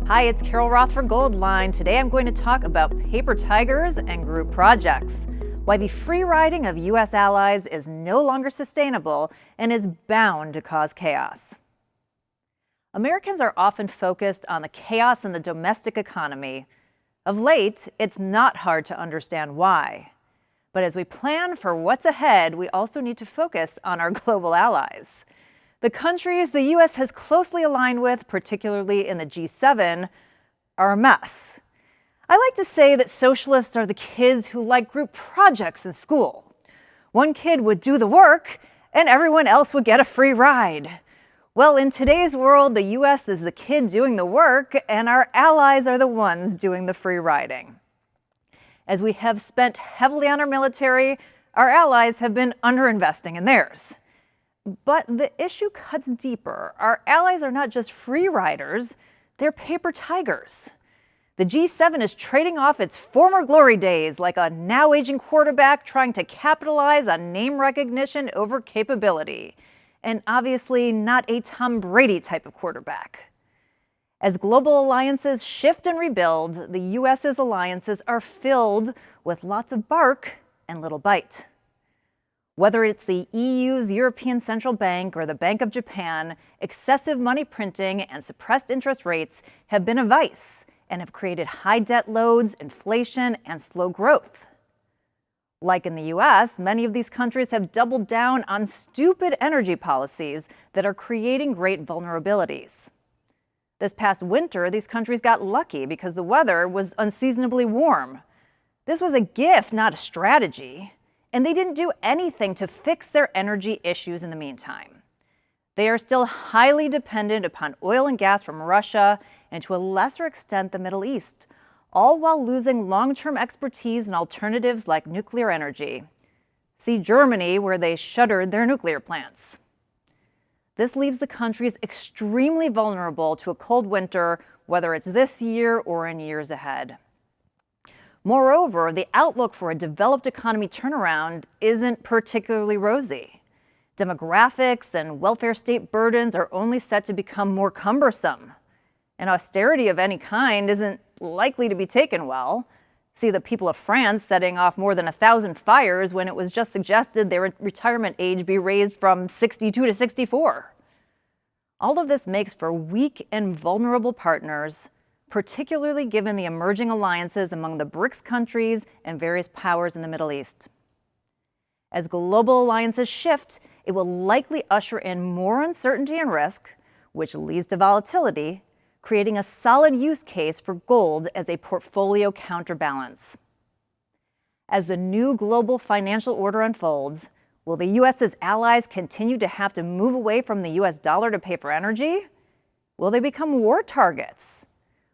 Hi, it's Carol Roth for Goldline. Today I'm going to talk about paper tigers and group projects, why the free riding of U.S. allies is no longer sustainable and is bound to cause chaos. Americans are often focused on the chaos in the domestic economy. Of late, it's not hard to understand why. But as we plan for what's ahead, we also need to focus on our global allies. The countries the U.S. has closely aligned with, particularly in the G7, are a mess. I like to say that socialists are the kids who like group projects in school. One kid would do the work, and everyone else would get a free ride. Well, in today's world, the U.S. is the kid doing the work, and our allies are the ones doing the free riding. As we have spent heavily on our military, our allies have been underinvesting in theirs. But the issue cuts deeper. Our allies are not just free riders, they're paper tigers. The G7 is trading off its former glory days like a now aging quarterback trying to capitalize on name recognition over capability. And obviously not a Tom Brady type of quarterback. As global alliances shift and rebuild, the U.S.'s alliances are filled with lots of bark and little bite. Whether it's the EU's European Central Bank or the Bank of Japan, excessive money printing and suppressed interest rates have been a vice and have created high debt loads, inflation, and slow growth. Like in the U.S., many of these countries have doubled down on stupid energy policies that are creating great vulnerabilities. This past winter, these countries got lucky because the weather was unseasonably warm. This was a gift, not a strategy. And they didn't do anything to fix their energy issues in the meantime. They are still highly dependent upon oil and gas from Russia and to a lesser extent the Middle East, all while losing long-term expertise in alternatives like nuclear energy. See Germany, where they shuttered their nuclear plants. This leaves the countries extremely vulnerable to a cold winter, whether it's this year or in years ahead. Moreover, the outlook for a developed economy turnaround isn't particularly rosy. Demographics and welfare state burdens are only set to become more cumbersome. And austerity of any kind isn't likely to be taken well. See the people of France setting off more than 1,000 fires when it was just suggested their retirement age be raised from 62 to 64. All of this makes for weak and vulnerable partners, particularly given the emerging alliances among the BRICS countries and various powers in the Middle East. As global alliances shift, it will likely usher in more uncertainty and risk, which leads to volatility, creating a solid use case for gold as a portfolio counterbalance. As the new global financial order unfolds, will the U.S.'s allies continue to have to move away from the U.S. dollar to pay for energy? Will they become war targets?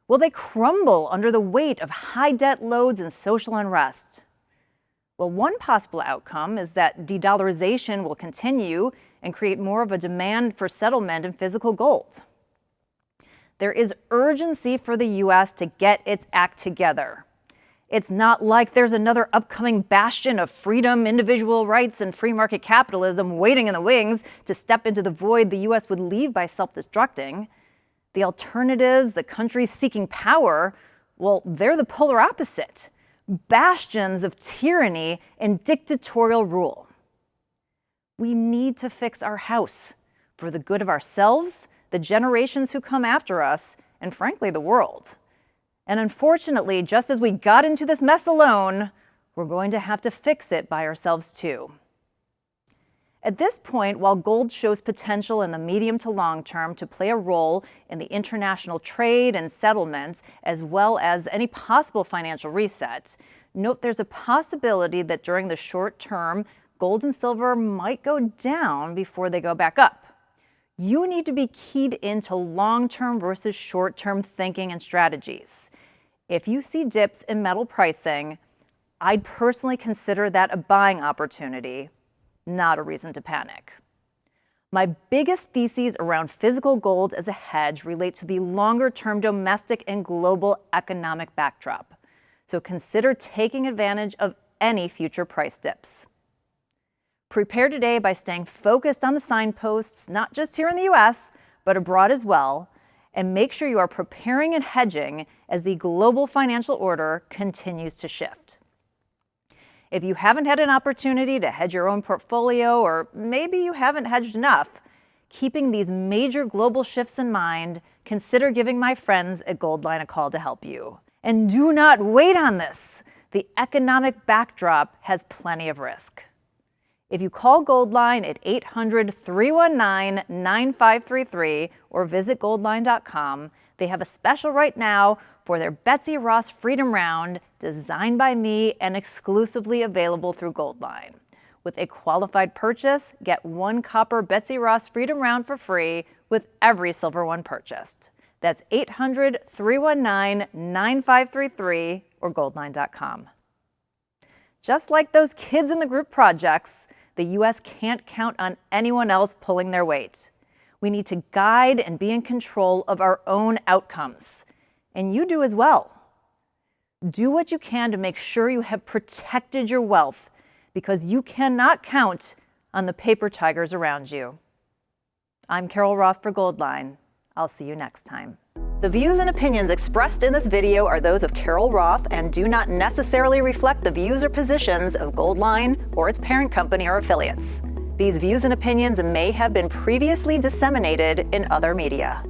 Will they crumble under the weight of high debt loads and social unrest? Well, one possible outcome is that de-dollarization will continue and create more of a demand for settlement in physical gold. There is urgency for the U.S. to get its act together. It's not like there's another upcoming bastion of freedom, individual rights, and free market capitalism waiting in the wings to step into the void the U.S. would leave by self-destructing. The alternatives, the countries seeking power, well, they're the polar opposite. Bastions of tyranny and dictatorial rule. We need to fix our house for the good of ourselves, the generations who come after us, and frankly, the world. And unfortunately, just as we got into this mess alone, we're going to have to fix it by ourselves too. At this point, while gold shows potential in the medium to long term to play a role in the international trade and settlement, as well as any possible financial reset, note there's a possibility that during the short term, gold and silver might go down before they go back up. You need to be keyed into long-term versus short-term thinking and strategies. If you see dips in metal pricing, I'd personally consider that a buying opportunity, not a reason to panic. My biggest theses around physical gold as a hedge relate to the longer-term domestic and global economic backdrop. So consider taking advantage of any future price dips. Prepare today by staying focused on the signposts, not just here in the U.S., but abroad as well, and make sure you are preparing and hedging as the global financial order continues to shift. If you haven't had an opportunity to hedge your own portfolio, or maybe you haven't hedged enough, keeping these major global shifts in mind, consider giving my friends at Goldline a call to help you. And do not wait on this. The economic backdrop has plenty of risk. If you call Goldline at 800-319-9533 or visit goldline.com, they have a special right now for their Betsy Ross Freedom Round, designed by me and exclusively available through Goldline. With a qualified purchase, get 1 copper Betsy Ross Freedom Round for free with every silver one purchased. That's 800-319-9533 or goldline.com. Just like those kids in the group projects, the U.S. can't count on anyone else pulling their weight. We need to guide and be in control of our own outcomes. And you do as well. Do what you can to make sure you have protected your wealth, because you cannot count on the paper tigers around you. I'm Carol Roth for Goldline. I'll see you next time. The views and opinions expressed in this video are those of Carol Roth and do not necessarily reflect the views or positions of Goldline or its parent company or affiliates. These views and opinions may have been previously disseminated in other media.